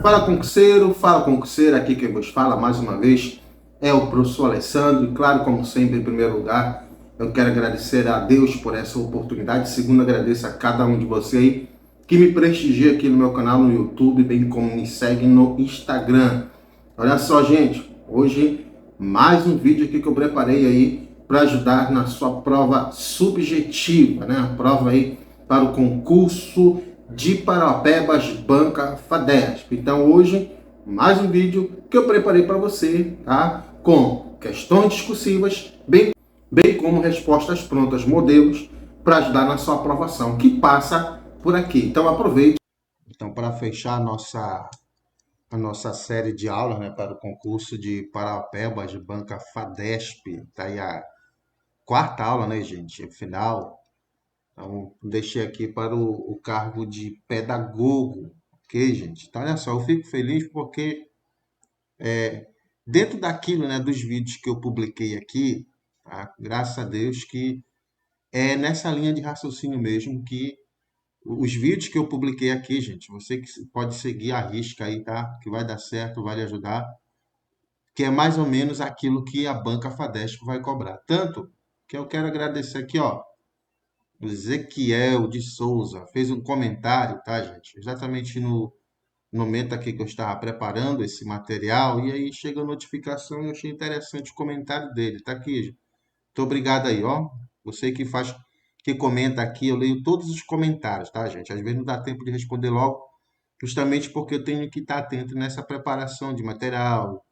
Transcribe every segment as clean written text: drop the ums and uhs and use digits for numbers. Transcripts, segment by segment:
Fala concurseiro, aqui quem vos fala mais uma vez é o professor Alessandro. E claro, como sempre, em primeiro lugar, eu quero agradecer a Deus por essa oportunidade. Segundo, agradeço a cada um de vocês aí que me prestigia aqui no meu canal no YouTube, bem como me segue no Instagram. Olha só, gente, hoje mais um vídeo aqui que eu preparei aí para ajudar na sua prova subjetiva, né? A prova aí para o concurso de Paraupebas Banca FADESP. Então hoje mais um vídeo que eu preparei para você, tá? Com questões discursivas, bem como respostas prontas, modelos para ajudar na sua aprovação, que passa por aqui. Então aproveite. Então, para fechar a nossa série de aulas, né, para o concurso de Paraupebas de Banca FADESP, tá aí a quarta aula, né, gente? Final. Então, deixei aqui para o cargo de pedagogo, ok, gente? Então, olha só, eu fico feliz porque dentro daquilo, né, dos vídeos que eu publiquei aqui, tá? Graças a Deus que é nessa linha de raciocínio mesmo que os vídeos que eu publiquei aqui, gente, você que pode seguir a risca aí, tá? Que vai dar certo, vai lhe ajudar, que é mais ou menos aquilo que a banca FADESP vai cobrar. Tanto que eu quero agradecer aqui, ó, o Ezequiel de Souza fez um comentário, tá, gente? Exatamente no momento aqui que eu estava preparando esse material, e aí chega a notificação e eu achei interessante o comentário dele. Tá aqui, gente. Muito obrigado aí, ó. Você que comenta aqui, eu leio todos os comentários, tá, gente? Às vezes não dá tempo de responder logo, justamente porque eu tenho que estar atento nessa preparação de material,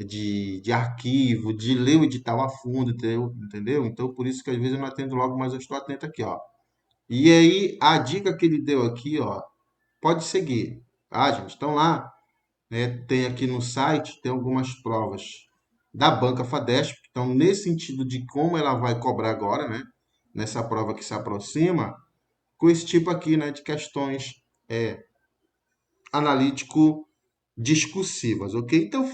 de arquivo, de ler o edital a fundo, entendeu? Então, por isso que às vezes eu não atendo logo, mas eu estou atento aqui, ó. E aí, a dica que ele deu aqui, ó, pode seguir, tá, gente? Então lá, né, tem aqui no site, tem algumas provas da Banca FADESP, que estão nesse sentido de como ela vai cobrar agora, né? Nessa prova que se aproxima, com esse tipo aqui, né, de questões analítico-discursivas, ok? Então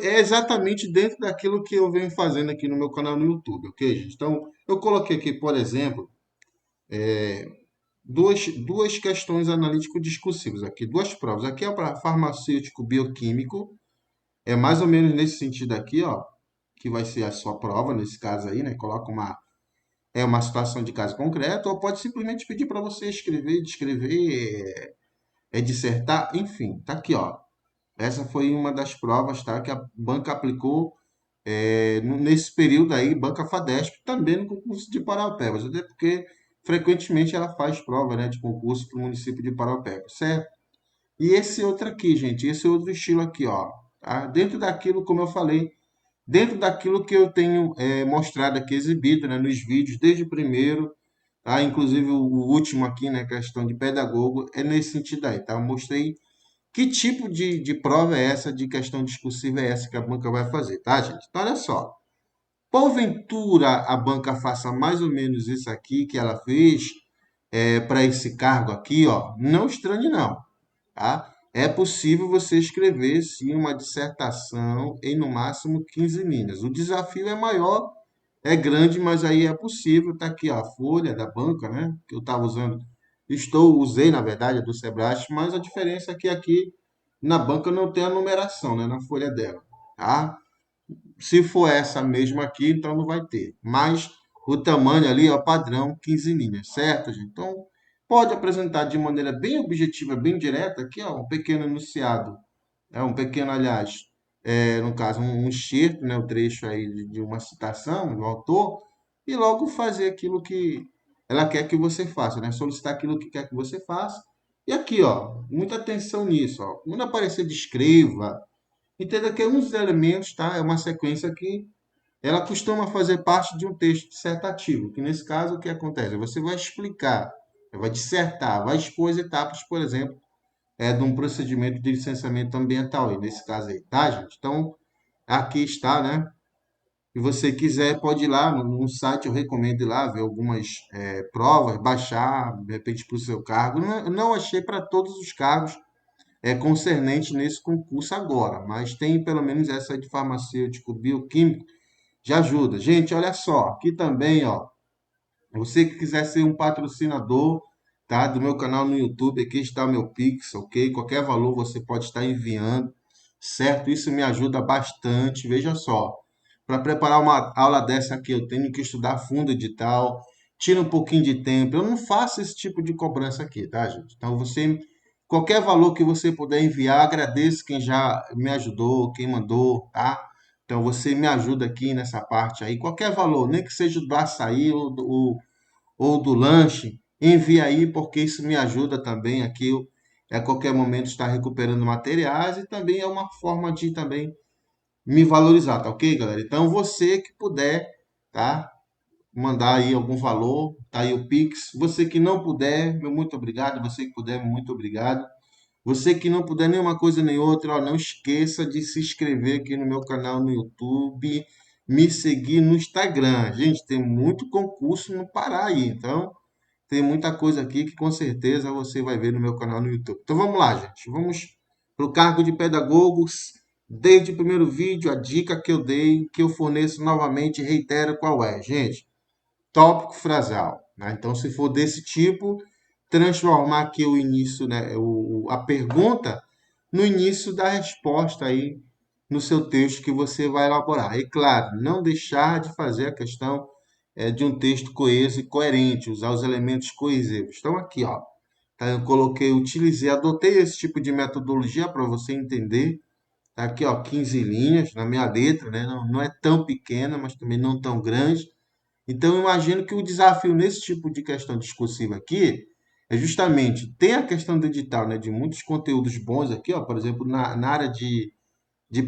é exatamente dentro daquilo que eu venho fazendo aqui no meu canal no YouTube, ok, gente? Então, eu coloquei aqui, por exemplo, duas questões analítico-discursivas aqui, duas provas. Aqui é para farmacêutico bioquímico, é mais ou menos nesse sentido aqui, ó, que vai ser a sua prova, nesse caso aí, né? Coloca uma situação de caso concreto, ou pode simplesmente pedir para você escrever, descrever, dissertar, enfim, tá aqui, ó. Essa foi uma das provas, tá, que a banca aplicou nesse período aí, Banca FADESP, também no concurso de Paraupebas, até porque frequentemente ela faz prova, né, de concurso para o município de Paraupebas, certo? E esse outro aqui, gente, esse outro estilo aqui, ó, tá? Dentro daquilo, como eu falei, dentro daquilo que eu tenho mostrado aqui, exibido, né, nos vídeos, desde o primeiro, tá? Inclusive o último aqui, né, questão de pedagogo, é nesse sentido aí, tá? Eu mostrei que tipo de prova é essa, de questão discursiva é essa que a banca vai fazer, tá, gente? Então, olha só. Porventura a banca faça mais ou menos isso aqui que ela fez para esse cargo aqui, ó, não estranhe não, tá? É possível você escrever sim uma dissertação em no máximo 15 linhas. O desafio é maior, é grande, mas aí é possível. Tá aqui ó, a folha da banca, né? Que eu estava usando, usei na verdade a do Sebrae, mas a diferença é que aqui na banca não tem a numeração, né? Na folha dela, tá? Se for essa mesma aqui, então não vai ter. Mas o tamanho ali, ó, padrão, 15 linhas, certo, gente? Então, pode apresentar de maneira bem objetiva, bem direta, aqui, ó, um pequeno enunciado, um pequeno, aliás, no caso, um excerto, né, o trecho aí de uma citação do autor, e logo fazer aquilo que ela quer que você faça, né? Solicitar aquilo que quer que você faça. E aqui, ó, muita atenção nisso, ó. Quando aparecer descreva, entenda que é um dos elementos, tá? É uma sequência que ela costuma fazer parte de um texto dissertativo, que nesse caso o que acontece? Você vai explicar, vai dissertar, vai expor as etapas, por exemplo, de um procedimento de licenciamento ambiental, aí, nesse caso aí, tá, gente? Então, aqui está, né? Se você quiser, pode ir lá no site, eu recomendo ir lá ver algumas provas, baixar, de repente, para o seu cargo. Não, não achei para todos os cargos concernente nesse concurso agora, mas tem pelo menos essa de farmacêutico bioquímico, já ajuda. Gente, olha só, aqui também, ó, você que quiser ser um patrocinador tá? Do meu canal no YouTube, aqui está o meu Pix, ok? Qualquer valor você pode estar enviando, certo? Isso me ajuda bastante. Veja só, para preparar uma aula dessa aqui, eu tenho que estudar fundo edital, tira um pouquinho de tempo. Eu não faço esse tipo de cobrança aqui, tá, gente? Então, qualquer valor que você puder enviar, agradeço quem já me ajudou, quem mandou, tá? Então, você me ajuda aqui nessa parte aí. Qualquer valor, nem que seja do açaí ou do lanche, envia aí, porque isso me ajuda também aqui. A qualquer momento estar recuperando materiais e também é uma forma de também me valorizar, tá ok, galera? Então, você que puder, tá? Mandar aí algum valor, tá aí o Pix. Você que não puder, meu muito obrigado. Você que puder, muito obrigado. Você que não puder nenhuma coisa nem outra, ó, não esqueça de se inscrever aqui no meu canal no YouTube, me seguir no Instagram. Gente, tem muito concurso no Pará aí, então tem muita coisa aqui que com certeza você vai ver no meu canal no YouTube. Então vamos lá, gente. Vamos para o cargo de pedagogos. Desde o primeiro vídeo, a dica que eu dei, que eu forneço novamente, reitero qual é, gente. Tópico frasal, né? Então, se for desse tipo, transformar aqui o início, né, a pergunta no início da resposta aí no seu texto que você vai elaborar. E claro, não deixar de fazer a questão de um texto coeso e coerente, usar os elementos coesivos. Então aqui, ó, tá, eu coloquei, utilizei, adotei esse tipo de metodologia para você entender. Tá aqui, ó, 15 linhas na minha letra, né? Não é tão pequena, mas também não tão grande. Então, eu imagino que o desafio nesse tipo de questão discursiva aqui é justamente, tem a questão do edital, né, de muitos conteúdos bons aqui, ó, por exemplo, na área de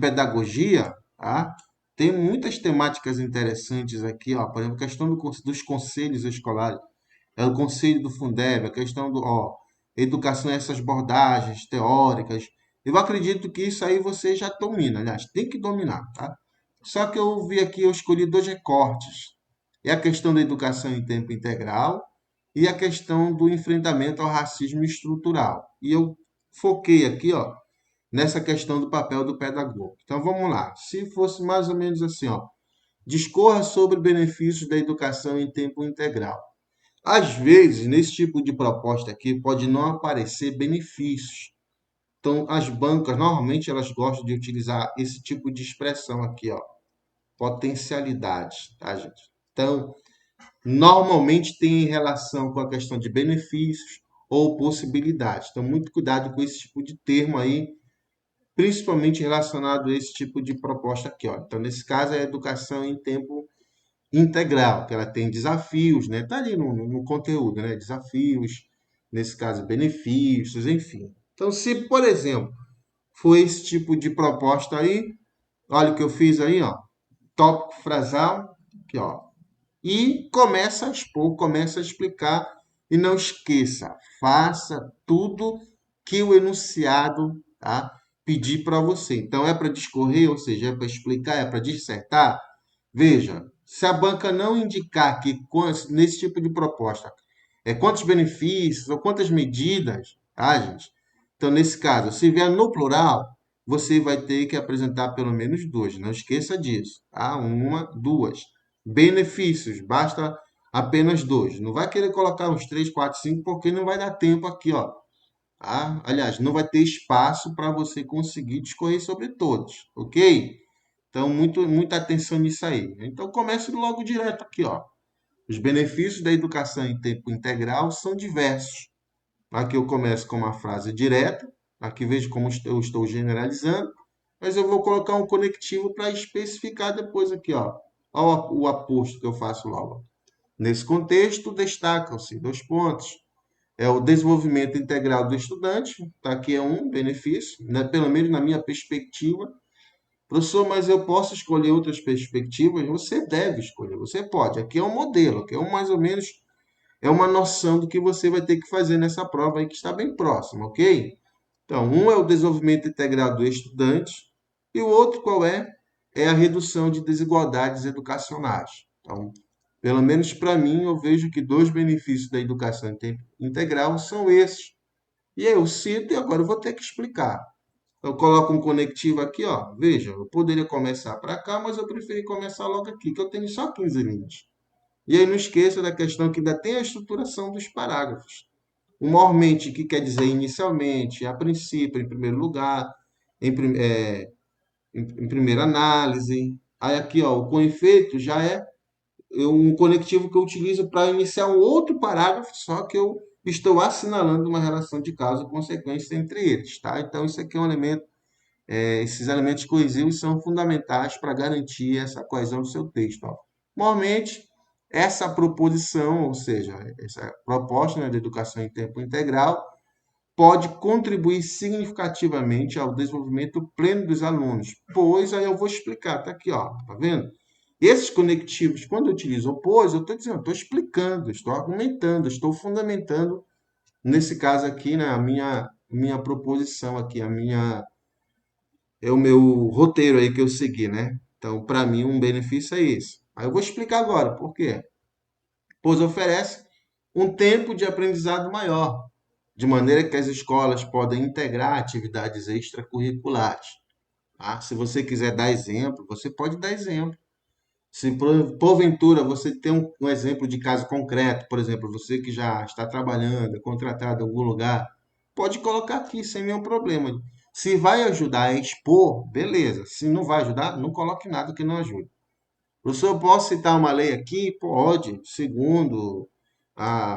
pedagogia, tá? Tem muitas temáticas interessantes aqui, ó, por exemplo, a questão dos conselhos escolares, é o conselho do Fundeb, a questão do, ó, educação, essas abordagens teóricas. Eu acredito que isso aí você já domina, aliás, tem que dominar, tá? Só que eu vi aqui, eu escolhi dois recortes. É a questão da educação em tempo integral e a questão do enfrentamento ao racismo estrutural. E eu foquei aqui, ó, nessa questão do papel do pedagogo. Então vamos lá. Se fosse mais ou menos assim, ó, discorra sobre benefícios da educação em tempo integral. Às vezes, nesse tipo de proposta aqui, pode não aparecer benefícios. Então, as bancas, normalmente, elas gostam de utilizar esse tipo de expressão aqui, ó, potencialidades, tá, gente? Então, normalmente tem relação com a questão de benefícios ou possibilidades. Então, muito cuidado com esse tipo de termo aí, principalmente relacionado a esse tipo de proposta aqui, ó. Então, nesse caso, é a educação em tempo integral, que ela tem desafios, né? Tá ali no conteúdo, né? Desafios, nesse caso, benefícios, enfim. Então, se, por exemplo, for esse tipo de proposta aí, olha o que eu fiz aí, ó. Tópico frasal, aqui, ó. E começa a expor, começa a explicar. E não esqueça, faça tudo que o enunciado, tá, pedir para você. Então, é para discorrer, ou seja, é para explicar, é para dissertar. Veja, se a banca não indicar que nesse tipo de proposta quantos benefícios ou quantas medidas, tá, gente? Então, nesse caso, se vier no plural, você vai ter que apresentar pelo menos duas. Não esqueça disso, tá? Uma, duas. Benefícios, basta apenas dois. Não vai querer colocar uns três, quatro, cinco, porque não vai dar tempo aqui, ó. Tá? Aliás, não vai ter espaço para você conseguir discorrer sobre todos, ok? Então, muita atenção nisso aí. Então, comece logo direto aqui, ó. Os benefícios da educação em tempo integral são diversos. Aqui eu começo com uma frase direta, aqui vejo como eu estou generalizando, mas eu vou colocar um conectivo para especificar depois aqui, ó. Olha o aposto que eu faço logo. Nesse contexto, destacam-se dois pontos. É o desenvolvimento integral do estudante, tá? Aqui é um benefício, né? Pelo menos na minha perspectiva. Professor, mas eu posso escolher outras perspectivas? Você deve escolher, você pode. Aqui é um modelo, aqui é um mais ou menos, é uma noção do que você vai ter que fazer nessa prova aí que está bem próxima, ok? Então, um é o desenvolvimento integral do estudante e o outro qual é? É a redução de desigualdades educacionais. Então, pelo menos para mim, eu vejo que dois benefícios da educação integral são esses. E aí eu cito e agora eu vou ter que explicar. Eu coloco um conectivo aqui, ó. Veja, eu poderia começar para cá, mas eu preferi começar logo aqui, que eu tenho só 15 linhas. E aí não esqueça da questão que ainda tem a estruturação dos parágrafos. O mormente, que quer dizer inicialmente, a princípio, em primeiro lugar, em, em primeira análise. Aí aqui, ó, o com efeito já é um conectivo que eu utilizo para iniciar um outro parágrafo, só que eu estou assinalando uma relação de causa e consequência entre eles, tá? Então, isso aqui é um elemento, esses elementos coesivos são fundamentais para garantir essa coesão do seu texto, ó. Normalmente, essa proposição, ou seja, essa proposta, né, de educação em tempo integral, pode contribuir significativamente ao desenvolvimento pleno dos alunos, pois aí eu vou explicar, tá aqui, ó, tá vendo? Esses conectivos, quando eu utilizo o pois, eu estou dizendo, estou explicando, estou argumentando, estou fundamentando, nesse caso aqui, né, a minha proposição aqui, é o meu roteiro aí que eu segui, né? Então, para mim, um benefício é esse. Aí eu vou explicar agora por quê. Pois oferece um tempo de aprendizado maior, de maneira que as escolas podem integrar atividades extracurriculares. Tá? Se você quiser dar exemplo, você pode dar exemplo. Se porventura você tem um exemplo de caso concreto, por exemplo, você que já está trabalhando, é contratado em algum lugar, pode colocar aqui sem nenhum problema. Se vai ajudar a expor, beleza. Se não vai ajudar, não coloque nada que não ajude. Professor, eu posso citar uma lei aqui? Pode. Segundo,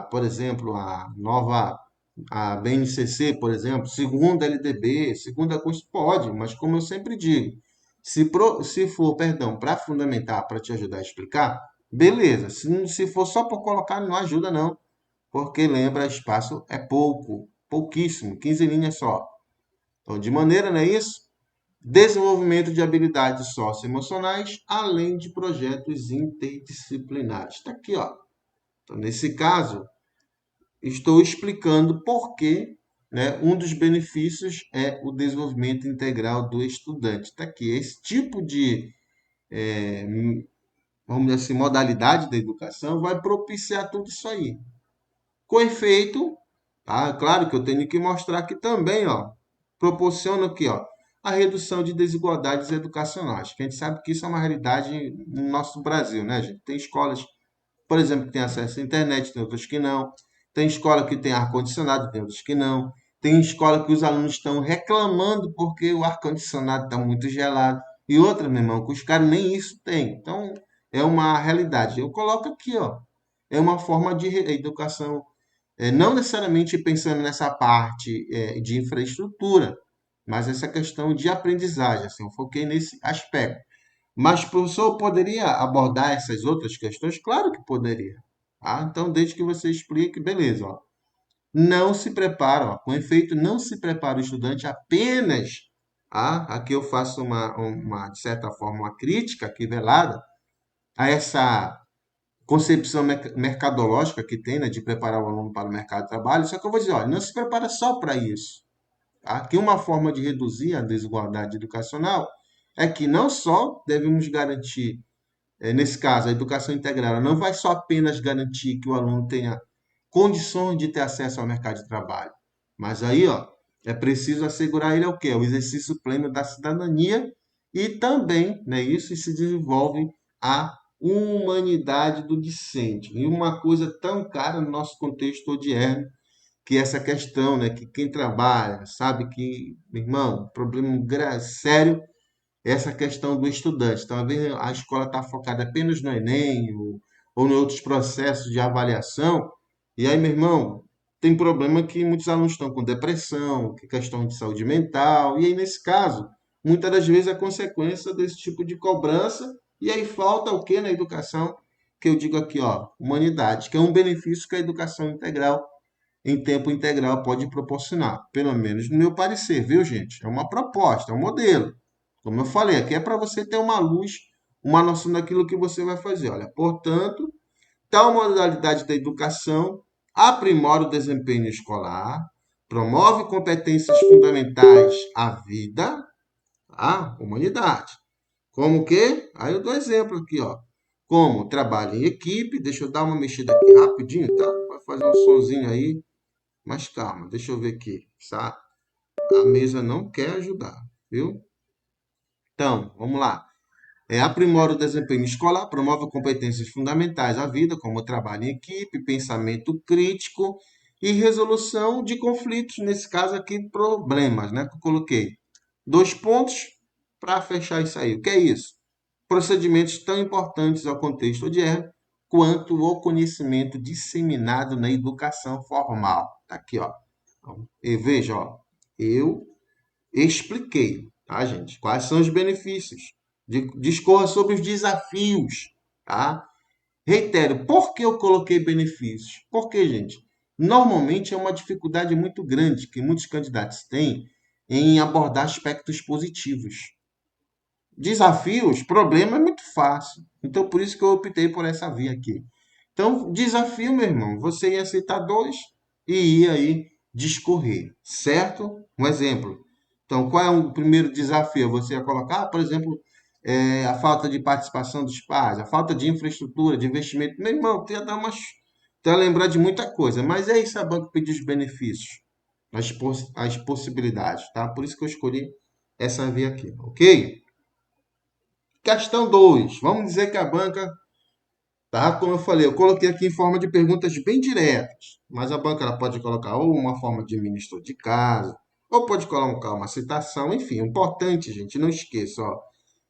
por exemplo, a BNCC, por exemplo, segundo a LDB, segundo a Constituição, pode, mas como eu sempre digo, se for, perdão, para fundamentar, para te ajudar a explicar, beleza. Se for só por colocar, não ajuda não, porque lembra, espaço é pouco, pouquíssimo, 15 linhas só. Então, de maneira, não é isso? Desenvolvimento de habilidades socioemocionais, além de projetos interdisciplinares. Está aqui, ó. Então, nesse caso, estou explicando por que, né, um dos benefícios é o desenvolvimento integral do estudante. Está aqui. Esse tipo de, vamos dizer assim, modalidade da educação vai propiciar tudo isso aí. Com efeito, tá? Claro que eu tenho que mostrar aqui também, ó, proporciona aqui, ó, a redução de desigualdades educacionais. Que a gente sabe que isso é uma realidade no nosso Brasil, né, gente? Tem escolas, por exemplo, que têm acesso à internet, tem outras que não. Tem escola que tem ar-condicionado, tem outras que não. Tem escola que os alunos estão reclamando porque o ar-condicionado está muito gelado. E outra, meu irmão, que os caras nem isso têm. Então, é uma realidade. Eu coloco aqui, ó. É uma forma de educação, não necessariamente pensando nessa parte de infraestrutura, mas essa questão de aprendizagem. Assim, eu foquei nesse aspecto. Mas o professor poderia abordar essas outras questões? Claro que poderia. Tá? Então, desde que você explique, beleza. Ó. Não se prepara, ó, com efeito, não se prepara o estudante apenas. Aqui eu faço de certa forma, uma crítica aqui velada a essa concepção mercadológica que tem, né, de preparar o aluno para o mercado de trabalho. Só que eu vou dizer, olha, não se prepara só para isso. Tá? Que uma forma de reduzir a desigualdade educacional é que não só devemos garantir, nesse caso, a educação integral, ela não vai só apenas garantir que o aluno tenha condições de ter acesso ao mercado de trabalho, mas aí, ó, é preciso assegurar ele o quê? O exercício pleno da cidadania e também, né, isso se desenvolve a humanidade do discente. E uma coisa tão cara no nosso contexto odierno, que é essa questão, né, que quem trabalha sabe que, meu irmão, problema sério essa questão do estudante. Então, às vezes, a escola está focada apenas no Enem ou em outros processos de avaliação. E aí, meu irmão, tem problema que muitos alunos estão com depressão, que questão de saúde mental. E aí, nesse caso, muitas das vezes é consequência desse tipo de cobrança. E aí falta o que na educação? Que eu digo aqui, ó, humanidade, que é um benefício que a educação integral, em tempo integral, pode proporcionar. Pelo menos no meu parecer, viu, gente? É uma proposta, é um modelo. Como eu falei, aqui é para você ter uma luz, uma noção daquilo que você vai fazer. Olha, portanto, tal modalidade da educação aprimora o desempenho escolar, promove competências fundamentais à vida, à humanidade. Como que? Aí eu dou exemplo aqui, ó. Como trabalho em equipe, deixa eu dar uma mexida aqui rapidinho, tá? Vai fazer um sonzinho aí, mas calma, deixa eu ver aqui, tá? A mesa não quer ajudar, viu? Então, vamos lá. Aprimora o desempenho escolar, promove competências fundamentais à vida, como trabalho em equipe, pensamento crítico, e resolução de conflitos, nesse caso aqui, problemas, né, que eu coloquei. 2 pontos para fechar isso aí. O que é isso? Procedimentos tão importantes ao contexto odierno quanto o conhecimento disseminado na educação formal. Tá aqui, ó. E veja, ó, eu expliquei, tá, gente? Quais são os benefícios? Discorra sobre os desafios, tá? Reitero, por que eu coloquei benefícios? Porque, gente, normalmente é uma dificuldade muito grande que muitos candidatos têm em abordar aspectos positivos. Desafios, problema é muito fácil. Então, por isso que eu optei por essa via aqui. Então, desafio, meu irmão, você ia aceitar 2 e ia aí discorrer, certo? Um exemplo. Então, qual é o primeiro desafio? Você ia colocar, por exemplo, a falta de participação dos pais, a falta de infraestrutura, de investimento. Meu irmão, tu ia dar umas. Tu ia lembrar de muita coisa, mas é isso a banca pedir os benefícios, as possibilidades, tá? Por isso que eu escolhi essa via aqui, ok? Questão 2. Vamos dizer que a banca, tá? Como eu falei, eu coloquei aqui em forma de perguntas bem diretas, mas a banca ela pode colocar ou uma forma de ministro de caso, ou pode colocar uma citação, enfim, o importante, gente, não esqueça, ó,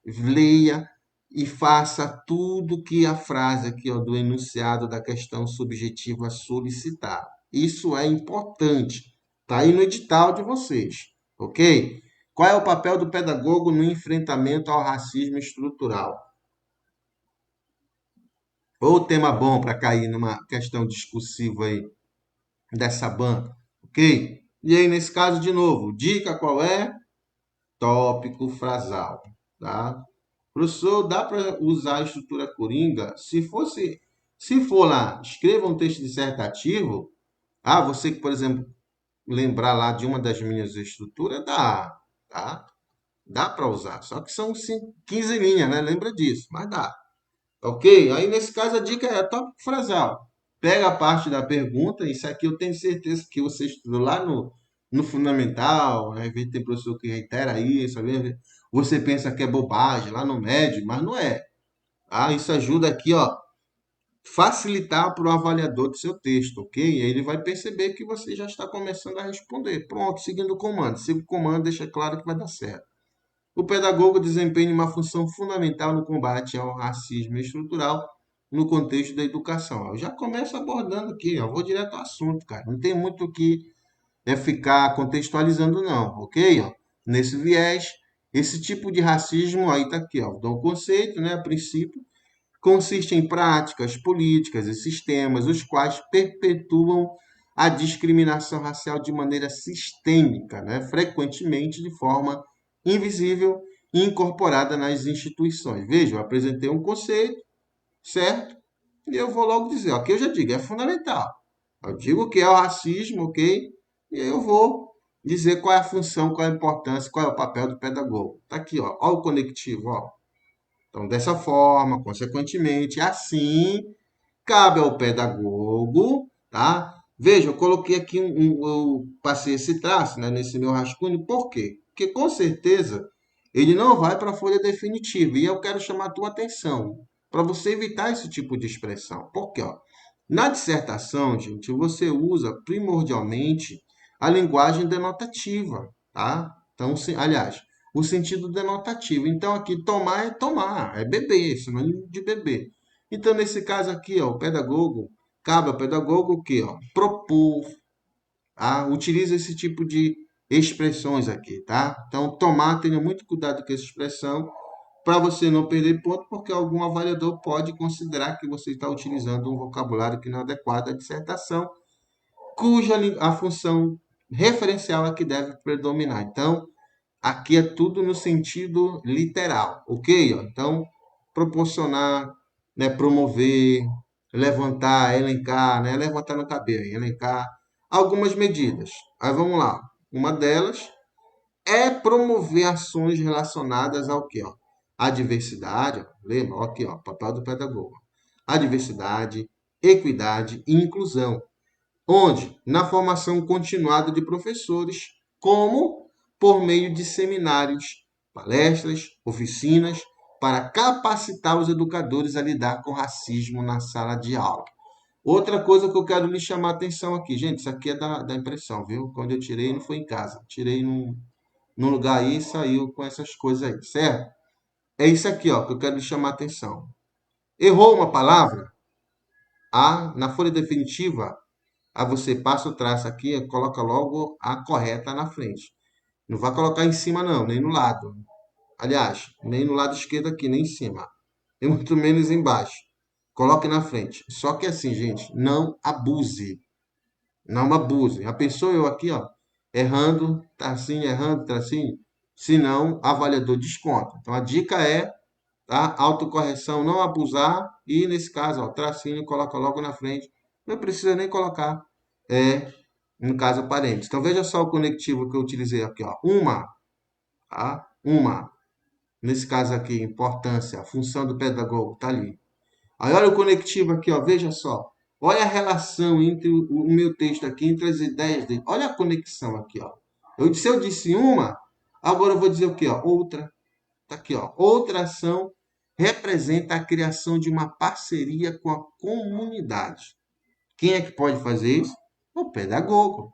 leia e faça tudo que a frase aqui, ó, do enunciado da questão subjetiva solicitar. Isso é importante, tá aí no edital de vocês, ok? Qual é o papel do pedagogo no enfrentamento ao racismo estrutural? Ou tema bom para cair numa questão discursiva aí dessa banca, ok? E aí, nesse caso, de novo, dica qual é? Tópico frasal, tá? Professor, dá para usar a estrutura coringa? Se for lá, escreva um texto dissertativo. Ah, você que, por exemplo, lembrar lá de uma das minhas estruturas, dá, tá? Dá para usar. Só que são 15 linhas, né? Lembra disso, mas dá. Ok? Aí, nesse caso, a dica é tópico frasal. Pega a parte da pergunta, isso aqui eu tenho certeza que você estudou lá no fundamental, né? Às vezes tem professor que reitera isso, às vezes você pensa que é bobagem lá no médio, mas não é. Ah, isso ajuda aqui, ó, facilitar para o avaliador do seu texto, ok? E aí ele vai perceber que você já está começando a responder. Pronto, seguindo o comando. Siga o comando, deixa claro que vai dar certo. O pedagogo desempenha uma função fundamental no combate ao racismo estrutural no contexto da educação. Eu já começo abordando aqui, eu vou direto ao assunto, cara. Não tem muito o que ficar contextualizando, não, ok? Ó, nesse viés, esse tipo de racismo aí tá aqui, ó. Dou um conceito, né? A princípio, consiste em práticas políticas e sistemas os quais perpetuam a discriminação racial de maneira sistêmica, né? Frequentemente de forma invisível e incorporada nas instituições. Veja, eu apresentei um conceito, certo? E eu vou logo dizer, aqui eu já digo, é fundamental. Eu digo o que é o racismo, ok? E aí eu vou dizer qual é a função, qual é a importância, qual é o papel do pedagogo. Tá aqui, ó, ó o conectivo, ó. Então, dessa forma, consequentemente, assim, cabe ao pedagogo, tá? Veja, eu coloquei aqui eu passei esse traço, né, nesse meu rascunho, por quê? Porque com certeza ele não vai para a folha definitiva. E eu quero chamar a tua atenção para você evitar esse tipo de expressão. Por quê? Ó, na dissertação, gente, você usa primordialmente a linguagem denotativa, tá? Então, aliás, o sentido denotativo. Então, aqui, tomar é tomar, é beber, sinônimo de beber. Então, nesse caso aqui, ó, o pedagogo, cabe ao pedagogo o quê? Ó, propor, utiliza esse tipo de expressões aqui, tá? Então, tomar, tenha muito cuidado com essa expressão, para você não perder ponto, porque algum avaliador pode considerar que você está utilizando um vocabulário que não é adequado à dissertação, cuja a função referencial é que deve predominar. Então, aqui é tudo no sentido literal, ok? Ó, então, proporcionar, né, promover, levantar, elencar, né? Levantar no cabelo, elencar algumas medidas. Aí vamos lá. Uma delas é promover ações relacionadas ao quê? Ó? A diversidade, ó, lembra? Ó, aqui, ó, papel do pedagogo. A diversidade, equidade e inclusão. Onde? Na formação continuada de professores, como por meio de seminários, palestras, oficinas, para capacitar os educadores a lidar com racismo na sala de aula. Outra coisa que eu quero lhe chamar a atenção aqui, gente, isso aqui é da impressão, viu? Quando eu tirei, não foi em casa. Tirei num lugar aí e saiu com essas coisas aí, certo? É isso aqui, ó, que eu quero lhe chamar a atenção. Errou uma palavra? Na folha definitiva, você passa o traço aqui e coloca logo a correta na frente. Não vai colocar em cima, não, nem no lado. Aliás, nem no lado esquerdo aqui, nem em cima. E muito menos embaixo. Coloque na frente. Só que assim, gente, não abuse. Não abuse. A pessoa, eu aqui, ó, errando, tracinho, errando, tracinho. Senão, avaliador desconta. Então, a dica é, tá? Autocorreção, não abusar. E nesse caso, ó, tracinho, coloca logo na frente. Não precisa nem colocar, no caso, parênteses. Então, veja só o conectivo que eu utilizei aqui, ó. Uma, tá? Uma. Nesse caso aqui, importância, a função do pedagogo, tá ali. Aí olha o conectivo aqui, ó, veja só. Olha a relação entre o meu texto aqui, entre as ideias dele. Olha a conexão aqui, ó. Se eu disse uma, agora eu vou dizer o quê, ó? Outra. Tá aqui, ó. Outra ação representa a criação de uma parceria com a comunidade. Quem é que pode fazer isso? O pedagogo.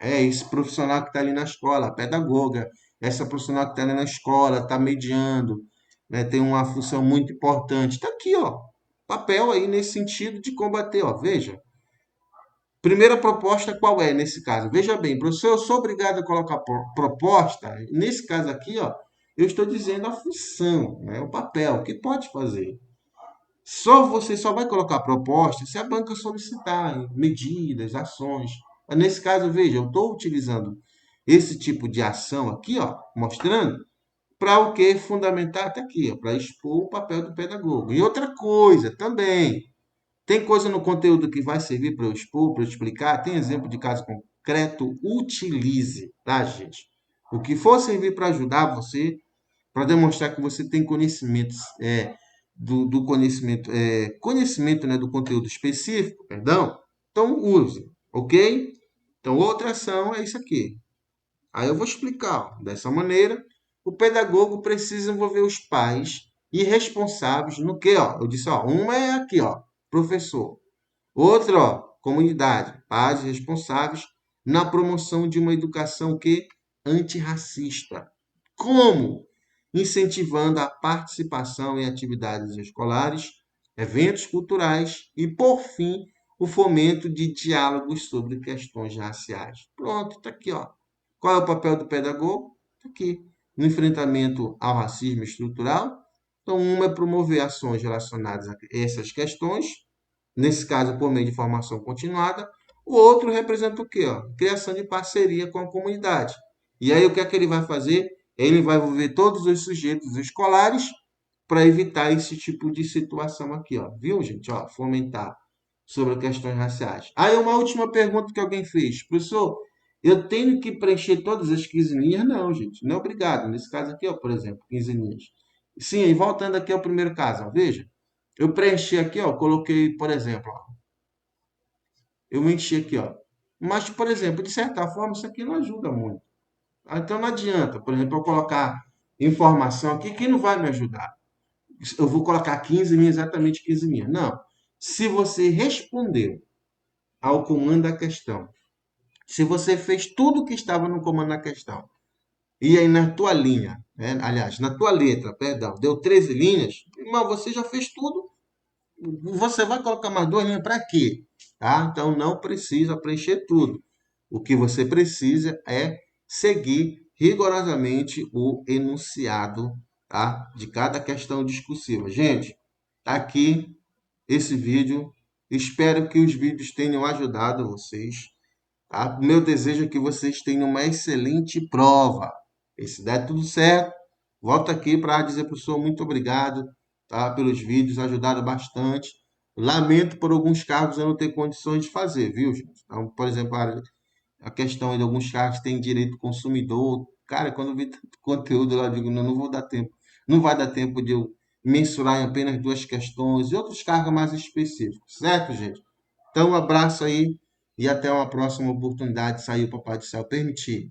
É esse profissional que está ali na escola, a pedagoga. Essa profissional que está ali na escola, está mediando, né, tem uma função muito importante. Está aqui, ó. Papel aí nesse sentido de combater, ó. Veja. Primeira proposta qual é nesse caso? Veja bem, professor, eu sou obrigado a colocar proposta. Nesse caso aqui, ó, eu estou dizendo a função, né, o papel, que pode fazer. Você só vai colocar proposta se a banca solicitar medidas, ações. Mas nesse caso, veja, eu estou utilizando esse tipo de ação aqui, ó, mostrando para o que fundamentar até aqui, para expor o papel do pedagogo. E outra coisa também, tem coisa no conteúdo que vai servir para eu expor, para eu explicar, tem exemplo de caso concreto, utilize, tá, gente? O que for servir para ajudar você, para demonstrar que você tem conhecimentos, do conhecimento, conhecimento, né, do conteúdo específico, perdão, então use, ok? Então, outra ação é isso aqui. Aí eu vou explicar, ó, dessa maneira, o pedagogo precisa envolver os pais e responsáveis no que, ó, eu disse, ó, uma é aqui, ó, professor. Outra, ó, comunidade, pais e responsáveis na promoção de uma educação que antirracista. Como? Incentivando a participação em atividades escolares, eventos culturais e, por fim, o fomento de diálogos sobre questões raciais. Pronto, está aqui, ó. Qual é o papel do pedagogo? Está aqui. No enfrentamento ao racismo estrutural. Então, uma é promover ações relacionadas a essas questões, nesse caso por meio de formação continuada. O outro representa o quê? Ó? Criação de parceria com a comunidade. E aí o que é que ele vai fazer? Ele vai envolver todos os sujeitos escolares para evitar esse tipo de situação aqui, ó. Viu, gente? Ó, fomentar sobre questões raciais. Aí uma última pergunta que alguém fez. Professor, eu tenho que preencher todas as 15 linhas? Não, gente. Não é obrigado. Nesse caso aqui, ó, por exemplo, 15 linhas. Sim, e voltando aqui ao primeiro caso, ó, veja. Eu preenchi aqui, ó, coloquei, por exemplo, ó, eu enchi aqui, ó. Mas, por exemplo, de certa forma, isso aqui não ajuda muito. Então não adianta, por exemplo, eu colocar informação aqui que não vai me ajudar. Eu vou colocar 15 linhas, exatamente 15 linhas. Não. Se você respondeu ao comando da questão, se você fez tudo o que estava no comando da questão, e aí na tua linha, né? Aliás, na tua letra, perdão, deu 13 linhas, mas você já fez tudo, você vai colocar mais duas linhas para quê? Tá? Então não precisa preencher tudo. O que você precisa é seguir rigorosamente o enunciado, tá, de cada questão discursiva. Gente, tá aqui esse vídeo. Espero que os vídeos tenham ajudado vocês. Tá? O meu desejo é que vocês tenham uma excelente prova. E se der tudo certo, volto aqui para dizer para o senhor muito obrigado, tá, pelos vídeos, ajudaram bastante. Lamento por alguns cargos eu não ter condições de fazer, viu, gente? Então, por exemplo, a questão de alguns cargos que têm direito do consumidor. Cara, quando eu vi tanto conteúdo lá, eu digo, não, não vou dar tempo. Não vai dar tempo de eu mensurar em apenas duas questões e outros cargos mais específicos, certo, gente? Então, um abraço aí e até uma próxima oportunidade, se aí o Papai do Céu permitir.